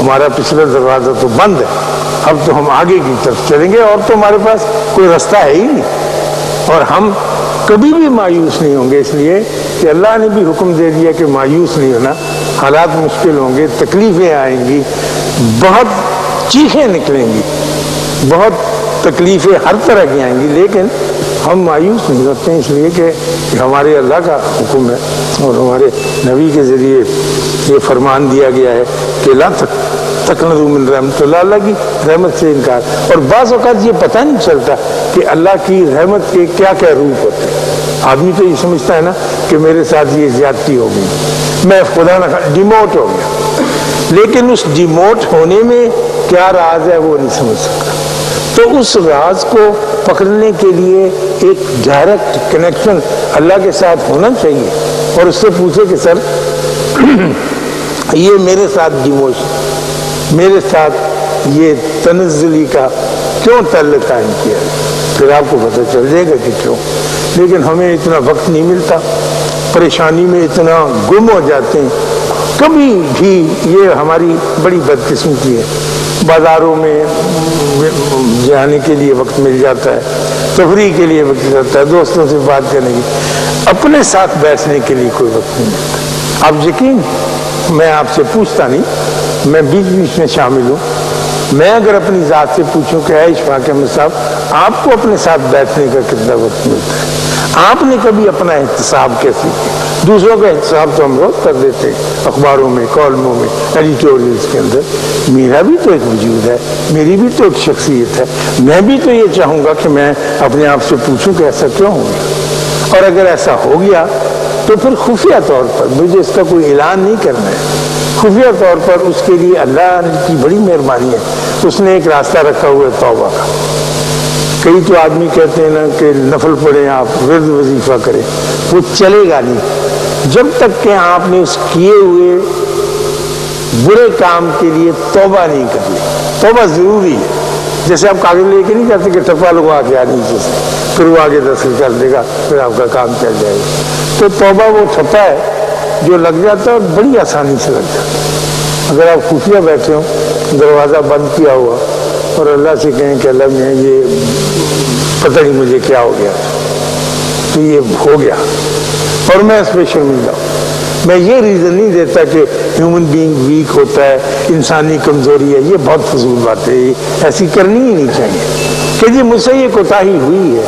ہمارا پچھلا دروازہ تو بند ہے، اب تو ہم آگے کی طرف چلیں گے، اور تو ہمارے پاس کوئی رستہ ہے ہی نہیں، اور ہم کبھی بھی مایوس نہیں ہوں گے، اس لیے کہ اللہ نے بھی حکم دے دیا کہ مایوس نہیں ہونا۔ حالات مشکل ہوں گے، تکلیفیں آئیں گی، بہت چیخیں نکلیں گی، بہت تکلیفیں ہر طرح کی آئیں گی، لیکن ہم مایوس نہیں ہوتے ہیں، اس لیے کہ ہمارے اللہ کا حکم ہے، اور ہمارے نبی کے ذریعے یہ فرمان دیا گیا ہے کہ لا تقنطوا من رحمت اللہ، اللہ کی رحمت سے انکار۔ اور بعض اوقات یہ پتہ نہیں چلتا کہ اللہ کی رحمت کے کیا کیا روپ ہوتے ہیں۔ آدمی تو یہ سمجھتا ہے نا کہ میرے ساتھ یہ زیادتی ہو گئی، میں خدا نہ ڈیموٹ ہو گیا، لیکن اس ڈیموٹ ہونے میں کیا راز ہے وہ نہیں سمجھ سکتا۔ تو اس راز کو پکڑنے کے لیے ایک ڈائریکٹ کنیکشن اللہ کے ساتھ ہونا چاہیے، اور اس سے پوچھے کہ سر یہ میرے ساتھ ڈیموشن، میرے ساتھ یہ تنزلی کا کیوں تعلق قائم کیا ہے، پھر آپ کو پتہ چل جائے گا کہ کیوں۔ لیکن ہمیں اتنا وقت نہیں ملتا، پریشانی میں اتنا گم ہو جاتے ہیں، کبھی بھی یہ ہماری بڑی بدقسمتی ہے۔ بازاروں میں جانے کے لیے وقت مل جاتا ہے، تفریح کے لیے وقت ملتا ہے، دوستوں سے بات کرنے کی، اپنے ساتھ بیٹھنے کے لیے کوئی وقت نہیں ملتا۔ آپ یقین، میں آپ سے پوچھتا نہیں، میں بیچ بیچ میں شامل ہوں، میں اگر اپنی ذات سے پوچھوں کہ اے اشفاق احمد صاحب، آپ کو اپنے ساتھ بیٹھنے کا کتنا وقت ملتا ہے؟ آپ نے کبھی اپنا احتساب کیسے کیا؟ دوسروں کا احتساب تو ہم روز کر دیتے ہیں، اخباروں میں، کالموں میں، ایڈیٹوریلز کے اندر۔ میرا بھی تو ایک وجود ہے، میری بھی تو ایک شخصیت ہے، میں بھی تو یہ چاہوں گا کہ میں اپنے آپ سے پوچھوں کہ ایسا کیوں ہو گیا، اور اگر ایسا ہو گیا تو پھر خفیہ طور پر مجھے اس کا کوئی اعلان نہیں کرنا ہے، خفیہ طور پر اس کے لیے اللہ کی بڑی مہربانی ہے، اس نے ایک راستہ رکھا ہوا ہے توبہ کا۔ کئی تو آدمی کہتے ہیں نا کہ نفل پڑھیں، آپ ورد وظیفہ کریں، وہ چلے گا نہیں جب تک کہ آپ نے اس کیے ہوئے برے کام کے لیے توبہ نہیں کر لی۔ توبہ ضروری ہے، جیسے آپ کاغذ لے کے نہیں جاتے کہ ٹپا لگوا کے آ نیچے سے، پھر وہ آگے دخل کر دے گا، پھر آپ کا کام چل جائے گا۔ تو توبہ وہ ٹھپا ہے جو لگ جاتا ہے، اور بڑی آسانی سے لگ جاتا ہے۔ اگر آپ خفیہ بیٹھے ہوں، دروازہ بند کیا ہوا، اور اللہ سے کہیں کہ اللہ میں یہ پتہ نہیں مجھے کیا ہو گیا، تو یہ ہو گیا اور میں اس پہ شرمندہ ہوں۔ میں یہ ریزن نہیں دیتا کہ ہیومن بینگ ویک ہوتا ہے، انسانی کمزوری ہے، یہ بہت فضول بات ہے، ایسی کرنی ہی نہیں چاہیے کہ جی مجھ سے یہ کوتاہی ہوئی ہے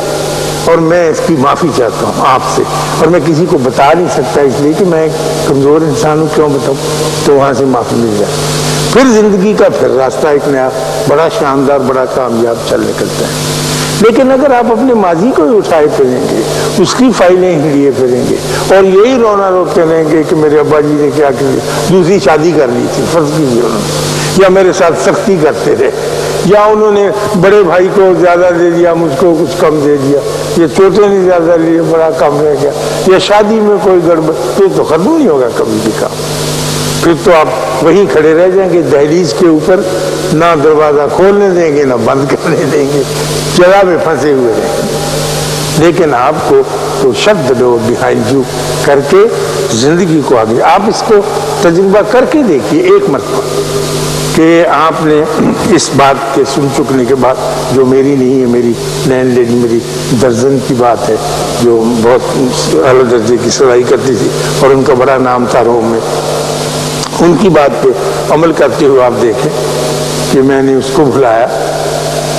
اور میں اس کی معافی چاہتا ہوں آپ سے، اور میں کسی کو بتا نہیں سکتا اس لیے کہ میں ایک کمزور انسان ہوں، کیوں بتاؤں؟ تو وہاں سے معافی مل جائے، پھر زندگی کا پھر راستہ ایک نیا بڑا شاندار، بڑا کامیاب چل نکلتا ہے۔ لیکن اگر آپ اپنے ماضی کو ہی اٹھائے پھریں گے، اس کی فائلیں ہی لیے پھریں گے، اور یہی رونا روتے رہیں گے کہ میرے ابا جی نے کیا کیا، دوسری شادی کر لی تھی فرض کیجیے انہوں نے، یا میرے ساتھ سختی کرتے رہے، یا انہوں نے بڑے بھائی کو زیادہ دے دیا، مجھ کو کچھ کم دے دیا، یہ چھوٹے نے زیادہ لیے، بڑا کم رہ گیا، یا شادی میں کوئی گڑبڑ، تو ختم نہیں ہوگا کبھی بھی کام۔ پھر تو آپ وہیں کھڑے رہ جائیں گے دہلیز کے اوپر، نہ دروازہ کھولنے دیں گے نہ بند کرنے دیں گے، جگہ میں پھنسے ہوئے رہیں گے۔ لیکن آپ کو تو shut the door behind you کر کے زندگی کو آگے، آپ اس کو تجربہ کر کے دیکھیے ایک مرتبہ کہ آپ نے اس بات کے سن چکنے کے بعد، جو میری نہیں ہے، میری لینڈ لیڈی، میری درجن کی بات ہے، جو بہت اعلیٰ درجے کی صلاحی کرتی تھی اور ان کا بڑا نام تھا روم میں، ان کی بات پہ عمل کرتے ہوئے آپ دیکھیں کہ میں نے اس کو بھلایا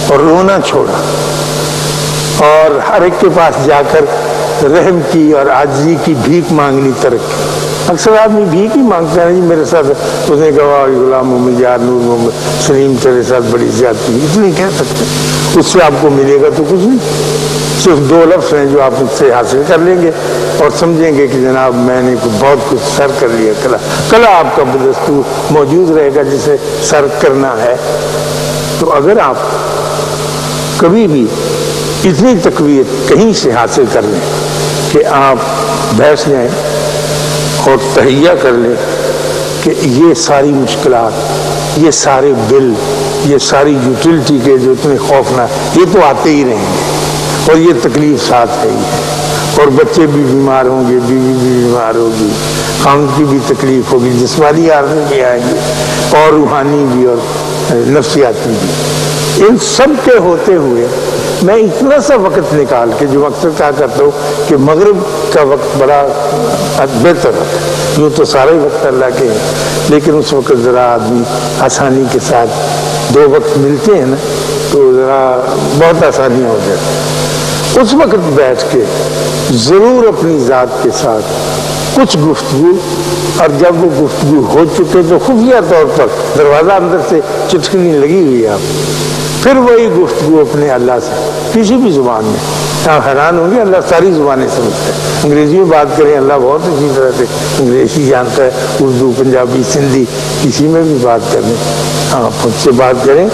اور رونا چھوڑا، اور ہر ایک کے پاس جا کر رحم کی اور عاجزی کی بھیک مانگنی ترک کی۔ اکثر آدمی بھیک ہی مانگتا ہے، میرے ساتھ اس نے کہا غلام محمد یار نور محمد سلیم تیرے ساتھ بڑی زیادتی، اتنی کہہ سکتے، اس سے آپ کو ملے گا تو کچھ نہیں، صرف دو لفظ ہیں جو آپ اس سے حاصل کر لیں گے اور سمجھیں گے کہ جناب میں نے بہت کچھ سر کر لیا، کلا آپ کا بدستور موجود رہے گا جسے سر کرنا ہے۔ تو اگر آپ کبھی بھی اتنی تقویت کہیں سے حاصل کر لیں کہ آپ بیٹھ جائیں اور تہیہ کر لیں کہ یہ ساری مشکلات، یہ سارے بل، یہ ساری یوٹیلٹی کے جو اتنے خوفناک، یہ تو آتے ہی رہیں گے، اور یہ تکلیف ساتھ ہے ہی ہے، اور بچے بھی بیمار ہوں گے، بیوی بھی بیمار ہوگی، خاوند کی بھی تکلیف ہوگی، جسمانی عارضے بھی آئیں گے اور روحانی بھی اور نفسیاتی بھی۔ ان سب کے ہوتے ہوئے میں اتنا سا وقت نکال کے، جو اکثر کہا کرتا ہوں کہ مغرب کا وقت بڑا بہتر ہوتا ہے، یوں تو سارے وقت اللہ کے ہیں، لیکن اس وقت ذرا آدمی آسانی کے ساتھ دو وقت ملتے ہیں نا تو ذرا بہت آسانیاں ہو جاتی۔ اس وقت بیٹھ کے ضرور اپنی ذات کے ساتھ کچھ گفتگو، اور جب وہ گفتگو ہو چکے تو خفیہ طور پر دروازہ اندر سے چٹکنی لگی ہوئی ہے آپ، پھر وہی گفتگو اپنے اللہ سے کسی بھی زبان میں۔ آپ حیران ہوں گے، اللہ ساری زبانیں سمجھتا ہے۔ انگریزی میں بات کریں، اللہ بہت اچھی طرح سے انگریزی جانتا ہے، اردو، پنجابی، سندھی، کسی میں بھی بات کریں، آپ خود سے بات کریں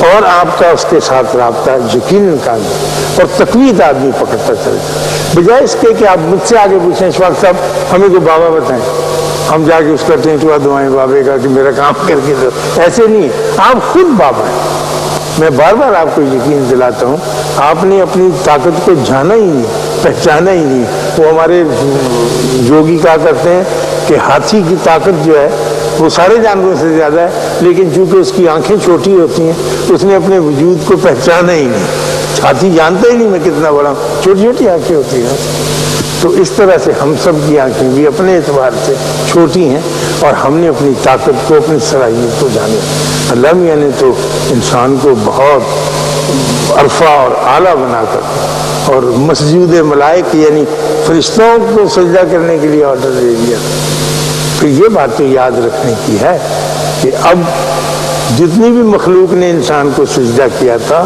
اور آپ کا اس کے ساتھ رابطہ یقیناً قائم اور تقویت آدمی پکڑتا چلتا ہے، بجائے اس کے کہ آپ مجھ سے آگے پوچھیں اشفاق صاحب ہمیں کوئی بابا بتائیں، ہم جا کے اس کا ٹینٹوا دعائیں بابے کا کہ میرا کام کر کے دو۔ ایسے نہیں ہے، آپ خود بابا ہیں۔ میں بار بار آپ کو یقین دلاتا ہوں، آپ نے اپنی طاقت کو جانا ہی نہیں، پہچانا ہی نہیں۔ وہ ہمارے یوگی کہا کرتے ہیں کہ ہاتھی کی طاقت جو ہے وہ سارے جانوروں سے زیادہ ہے، لیکن چونکہ اس کی آنکھیں چھوٹی ہوتی ہیں اس نے اپنے وجود کو پہچانا ہی نہیں۔ ہاتھی جانتا ہی نہیں میں کتنا بڑا ہوں، چھوٹی چھوٹی آنکھیں ہوتی ہیں۔ تو اس طرح سے ہم سب کی آنکھیں بھی اپنے اعتبار سے چھوٹی ہیں، اور ہم نے اپنی طاقت کو، اپنی صلاحیت کو جانا۔ اللہ میاں نے تو انسان کو بہت عرفہ اور اعلیٰ بنا کر اور مسجود ملائک یعنی فرشتوں کو سجدہ کرنے کے لیے آرڈر دے دیا۔ پھر یہ بات تو یاد رکھنے کی ہے کہ اب جتنی بھی مخلوق نے انسان کو سجدہ کیا تھا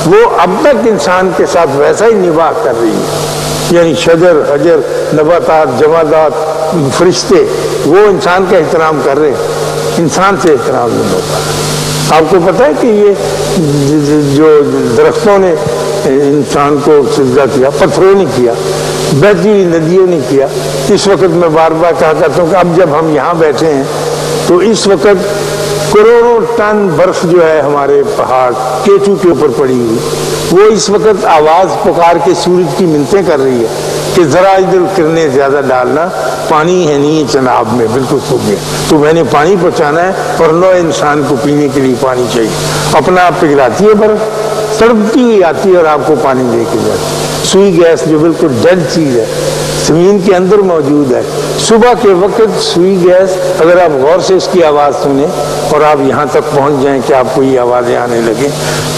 وہ اب تک انسان کے ساتھ ویسا ہی نباہ کر رہی ہے، یعنی شجر، حجر، نباتات، جمادات، فرشتے وہ انسان کا احترام کر رہے ہیں، انسان سے احترام نہیں ہوتا۔ آپ کو پتہ ہے کہ یہ جو درختوں نے انسان کو سجدہ کیا، پتھروں نے کیا، بہتی ہوئی ندیوں نے کیا۔ اس وقت میں بار بار کہا کرتا ہوں کہ اب جب ہم یہاں بیٹھے ہیں تو اس وقت کروڑوں ٹن برف جو ہے ہمارے پہاڑ کیچو کے اوپر پڑی ہوئی، وہ اس وقت آواز پکار کے سورج کی منتیں کر رہی ہے کہ ذرا ادھر کرنے زیادہ ڈالنا، پانی ہے نہیں جناب میں بالکل سوکھ گیا، تو میں نے پانی پہنچانا ہے، اور نو انسان کو پینے کے لیے پانی چاہیے۔ اپنا آپ پگھلاتی ہے برف، تڑپتی ہوئی آتی ہے اور آپ کو پانی دے کے جاتی۔ سوئی گیس جو بالکل ڈیڈ چیز ہے، زمین کے اندر موجود ہے، صبح کے وقت سوئی گیس اگر آپ غور سے اس کی آواز سنیں اور آپ یہاں تک پہنچ جائیں کہ آپ کو یہ آوازیں آنے لگیں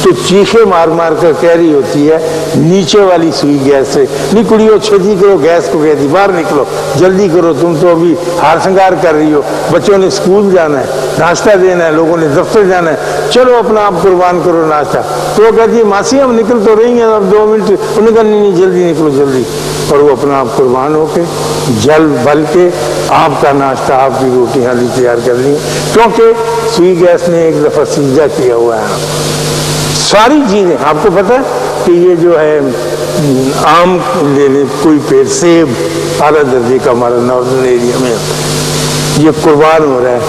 تو چیخے مار مار کر کہہ رہی ہوتی ہے نیچے والی سوئی گیس سے، نکڑیو چھتی کرو، گیس کو کہتی باہر نکلو، جلدی کرو، تم تو ابھی ہار سنگار کر رہی ہو، بچوں نے اسکول جانا ہے، ناشتہ دینا ہے، لوگوں نے دفتر جانا ہے، چلو اپنا آپ قربان کرو ناشتہ۔ تو وہ کہتی ہے ماسی ہم نکل تو رہی ہیں اب 2 منٹ، انہوں نے کہا نہیں جلدی نکلو جلدی، اور وہ اپنا آپ قربان ہو کے جل بل کے آپ کا ناشتہ، آپ کی روٹی حالی تیار کر لی، کیونکہ سوئی گیس نے ایک دفعہ سجدہ کیا ہوا ہے۔ ساری چیزیں آپ کو پتہ ہے کہ یہ جو ہے آم لے لیں، کوئی پیڑ سیب اعلیٰ درجے کا ہمارا ناردرن ایریا میں یہ قربان ہو رہا ہے۔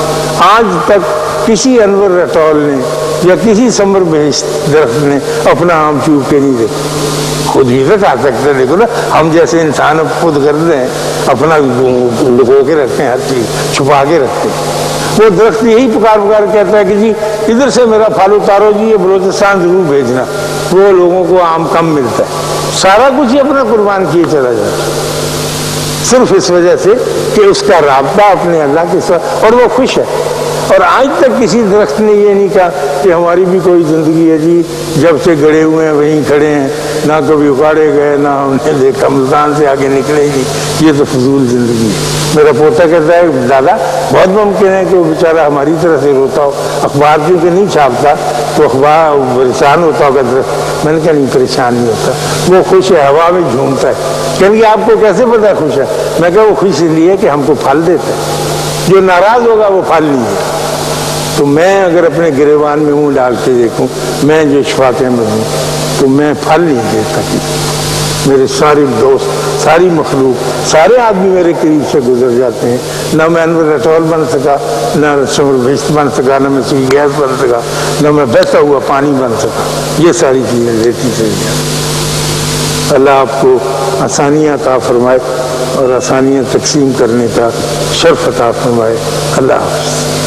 آج تک کسی انور رٹول نے یا کسی سمر بہشت درخت نے اپنا آم چوب کے نہیں دیکھا، خود ہی رکھا سکتے۔ دیکھو نا ہم جیسے انسان اب خود کرتے ہیں، اپنا لگو کے رکھتے ہیں، ہر چیز چھپا کے رکھتے ہیں۔ وہ درخت یہی پکار پکار کہتا ہے کہ جی ادھر سے میرا پھل اتارو جی، یہ بلوچستان ضرور بھیجنا، وہ لوگوں کو آم کم ملتا ہے، سارا کچھ ہی اپنا قربان کیے چلا جاتا ہے، صرف اس وجہ سے کہ اس کا رابطہ اپنے اللہ کے ساتھ، اور وہ خوش ہے۔ اور آج تک کسی درخت نے یہ نہیں کہا کہ ہماری بھی کوئی زندگی ہے جی، جب سے گڑے ہوئے ہیں وہیں کھڑے ہیں، نہ کبھی اکاڑے گئے، نہ ہم نے دیکھا ملتان سے آگے نکلے ہی نہیں، یہ تو فضول زندگی ہے۔ میرا پوتا کہتا ہے دادا بہت ممکن ہے کہ وہ بیچارہ ہماری طرح سے روتا ہو، اخبار کیونکہ نہیں چھاپتا تو اخبار پریشان ہوتا ہوگا درخت۔ میں نے کہا نہیں پریشان نہیں ہوتا، وہ خوش ہے، ہوا میں جھومتا ہے۔ کہیں گے آپ کو کیسے پتا خوش ہے؟ میں کہا وہ خوش اس لیے کہ ہم کو پھل دیتا ہے، جو ناراض ہوگا وہ پھل نہیں ہے۔ تو میں اگر اپنے گریبان میں منہ ڈال کے دیکھوں، میں جو اشفاق احمد ہوں تو میں پھل نہیں دیتا کسی۔ میرے سارے دوست، ساری مخلوق، سارے آدمی میرے قریب سے گزر جاتے ہیں، نہ میں انور رٹول بن سکا، نہ سمر بہشت بن سکا، نہ میں سوئی گیس بن سکا، نہ میں بہتا ہوا پانی بن سکا، یہ ساری چیزیں لیتی چلی جاتی۔ اللہ آپ کو آسانیاں عطا فرمائے اور آسانیاں تقسیم کرنے کا شرف عطا فرمائے۔ اللہ حافظ۔